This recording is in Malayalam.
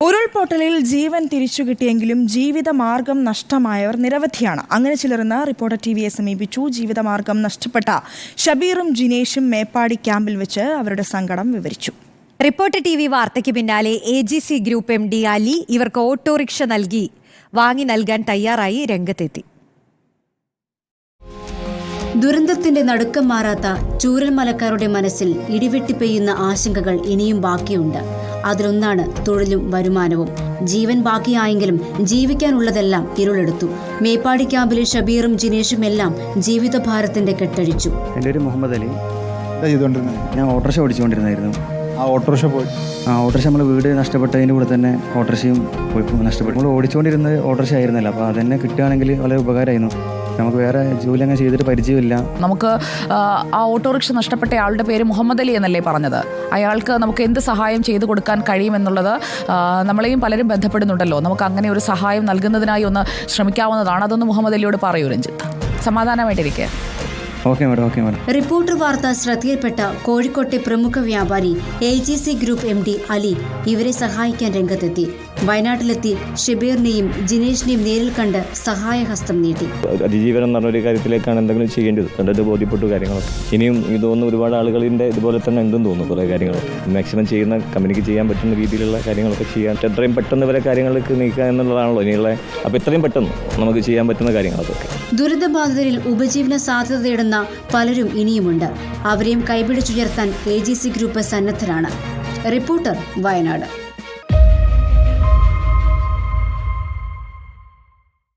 ഉരുൾപൊട്ടലിൽ ജീവൻ തിരിച്ചുകിട്ടിയെങ്കിലും ജീവിതമാർഗം നഷ്ടമായവർ നിരവധിയാണ്. അങ്ങനെ ചിലരെന്ന് റിപ്പോർട്ടർ ടിവിയെ സമീപിച്ചു. ജീവിതമാർഗം നഷ്ടപ്പെട്ട ഷബീറും ജിനേഷും മേപ്പാടി ക്യാമ്പിൽ വെച്ച് അവരുടെ സങ്കടം വിവരിച്ചു. റിപ്പോർട്ടർ ടിവി വാർത്തയ്ക്ക് പിന്നാലെ AGC ഗ്രൂപ്പ് MD അലി ഇവർക്ക് ഓട്ടോറിക്ഷ വാങ്ങി നൽകാൻ തയ്യാറായി രംഗത്തെത്തി. ദുരന്തത്തിന്റെ നടുക്കം മാറാത്ത ചൂരൽമലക്കാരുടെ മനസ്സിൽ ഇടിവെട്ടി പെയ്യുന്ന ആശങ്കകൾ ഇനിയും ബാക്കിയുണ്ട്. അതിലൊന്നാണ് തൊഴിലും വരുമാനവും. ജീവൻ ബാക്കിയായെങ്കിലും ജീവിക്കാനുള്ളതെല്ലാം ഇരുളെടുത്തു. മേപ്പാടി ക്യാമ്പിലെ ഷബീറും ജിനേഷും എല്ലാം ജീവിതഭാരത്തിന്റെ കെട്ടഴിച്ചു. എൻ്റെ പേര് മുഹമ്മദ് അലി. ഞാൻ ഓട്ടോറിക്ഷ ഓടിച്ചുകൊണ്ടിരുന്നായിരുന്നു. ഓട്ടോറിക്ഷ നമ്മൾ വീട് നഷ്ടപ്പെട്ടതിൻ്റെ കൂടെ തന്നെ ഓട്ടോറിക്ഷയും നഷ്ടപ്പെട്ടു. നമ്മൾ ഓടിച്ചുകൊണ്ടിരുന്നത് ഓട്ടോറിക്ഷ ആയിരുന്നല്ലോ. അപ്പോൾ അതന്നെ കിട്ടുകയാണെങ്കിൽ വളരെ ഉപകാരമായിരുന്നു. നമുക്ക് വേറെ ജോലി അങ്ങനെ ചെയ്തിട്ട് പരിചയമില്ല. നമുക്ക് ആ ഓട്ടോറിക്ഷ നഷ്ടപ്പെട്ട ആളുടെ പേര് മുഹമ്മദ് അലി എന്നല്ലേ പറഞ്ഞത്. അയാൾക്ക് നമുക്ക് എന്ത് സഹായം ചെയ്തു കൊടുക്കാൻ കഴിയുമെന്നുള്ളത് നമ്മളെയും പലരും ബന്ധപ്പെടുന്നുണ്ടല്ലോ. നമുക്ക് അങ്ങനെ ഒരു സഹായം നൽകുന്നതിനായി ഒന്ന് ശ്രമിക്കാവുന്നതാണ്. അതൊന്ന് മുഹമ്മദ് അലിയോട് പറയൂ രഞ്ജിത്ത്. സമാധാനമായിട്ടിരിക്കുക. Okay madam. റിപ്പോർട്ടർ വാർത്ത ശ്രദ്ധയിൽപ്പെട്ട കോഴിക്കോട്ടെ പ്രമുഖ വ്യാപാരി AGC ഗ്രൂപ്പ് MD അലി ഇവരെ സഹായിക്കാൻ രംഗത്തെത്തി. വയനാട്ടിലെത്തി ഷബീറിനെയും ജിനേഷിനെയും നേരിൽ കണ്ട് സഹായഹസ്തം നീട്ടി. അതിജീവനം എന്ന് പറഞ്ഞൊരു കാര്യത്തിലേക്കാണ് എന്തെങ്കിലും ചെയ്യേണ്ടത്. കണ്ടത് ബോധ്യപ്പെട്ടു കാര്യങ്ങളൊക്കെ. ഇനിയും ഇത് തോന്നുന്നു ഒരുപാട് ആളുകളുടെ ഇതുപോലെ തന്നെ ഉണ്ടെന്ന് തോന്നുന്നു. കുറേ കാര്യങ്ങൾ മാക്സിമം ചെയ്യുന്ന കമ്പനിക്ക് ചെയ്യാൻ പറ്റുന്ന രീതിയിലുള്ള കാര്യങ്ങളൊക്കെ ചെയ്യാൻ എത്രയും പെട്ടെന്ന് വരെ കാര്യങ്ങൾക്ക് നീക്കുക എന്നുള്ളതാണല്ലോ ഇനിയുള്ള. അപ്പോൾ എത്രയും പെട്ടെന്ന് നമുക്ക് ചെയ്യാൻ പറ്റുന്ന കാര്യങ്ങളൊക്കെ. ദുരിതബാധിതരിൽ ഉപജീവന സാധ്യത തേടുന്ന പലരും ഇനിയുമുണ്ട്. അവരെയും കൈപിടിച്ചുയർത്താൻ AGC ഗ്രൂപ്പ് സന്നദ്ധരാണ്. റിപ്പോർട്ടർ വയനാട്.